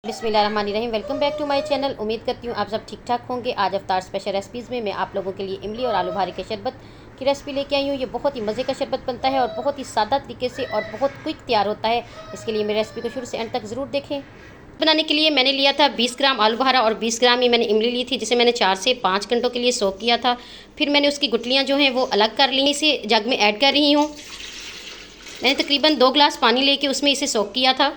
बिस्मिल्लाहिर्रहमानिर्रहीम। Welcome back to my channel. उम्मीद करती हूँ आप सब ठीक ठाक होंगे। आज अफ्तार स्पेशल रेसिपीज़ में मैं आप लोगों के लिए इमली और आलू बुखारे के शरबत की रेसिपी लेके आई हूँ। ये बहुत ही मज़े का शरबत बनता है और बहुत ही सादा तरीके से और बहुत क्विक तैयार होता है। इसके लिए मेरी रेसिपी को शुरू से एंड तक ज़रूर देखें। बनाने के लिए मैंने लिया था 20 ग्राम आलू बुखारा और 20 ग्राम ही मैंने इमली ली थी, जिसे मैंने 4 से 5 घंटों के लिए सोक किया था। फिर मैंने उसकी गुठलियाँ जो हैं वो अलग कर ली। इसे जग में ऐड कर रही हूँ। मैंने तकरीबन 2 गिलास पानी लेके उसमें इसे सोक किया था।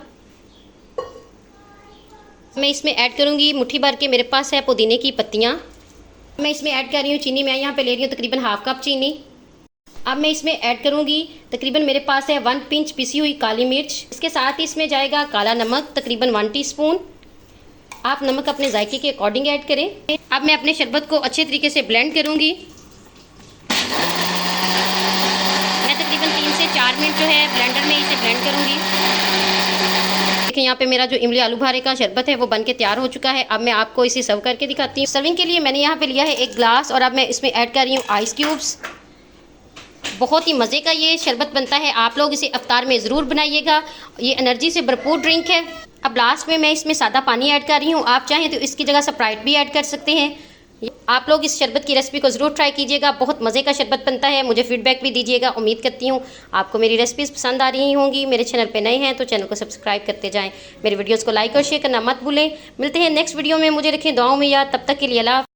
मैं इसमें ऐड करूँगी मुट्ठी भर के मेरे पास है पुदीने की पत्तियाँ। मैं इसमें ऐड कर रही हूँ चीनी। मैं यहाँ पे ले रही हूँ तकरीबन हाफ कप चीनी। अब मैं इसमें ऐड करूँगी तकरीबन मेरे पास है 1 पिंच पिसी हुई काली मिर्च। इसके साथ ही इसमें जाएगा काला नमक तकरीबन 1 टीस्पून। आप नमक अपने जायके के अकॉर्डिंग ऐड करें। अब मैं अपने शरबत को अच्छे तरीके से ब्लेंड करूँगी। मैं तकरीबन 3 से 4 मिनट जो है ब्लेंडर में इसे ब्लेंड करूँगी। देखिए यहाँ पे मेरा जो इमली आलू बुखारे का शरबत है वो बन के तैयार हो चुका है। अब मैं आपको इसे सर्व करके दिखाती हूँ। सर्विंग के लिए मैंने यहाँ पे लिया है 1 गिलास और अब मैं इसमें ऐड कर रही हूँ आइस क्यूब्स। बहुत ही मज़े का ये शरबत बनता है। आप लोग इसे अफ्तार में ज़रूर बनाइएगा। ये एनर्जी से भरपूर ड्रिंक है। अब लास्ट में मैं इसमें सादा पानी ऐड कर रही हूँ। आप चाहें तो इसकी जगह स्प्राइट भी ऐड कर सकते हैं। आप लोग इस शरबत की रेसिपी को ज़रूर ट्राई कीजिएगा। बहुत मज़े का शरबत बनता है। मुझे फीडबैक भी दीजिएगा। उम्मीद करती हूँ आपको मेरी रेसिपीज़ पसंद आ रही होंगी। मेरे चैनल पे नए हैं तो चैनल को सब्सक्राइब करते जाएं। मेरे वीडियोस को लाइक और शेयर करना मत भूलें। मिलते हैं नेक्स्ट वीडियो में। मुझे रखें दुआओं में याद। तब तक के लिए अल्लाह।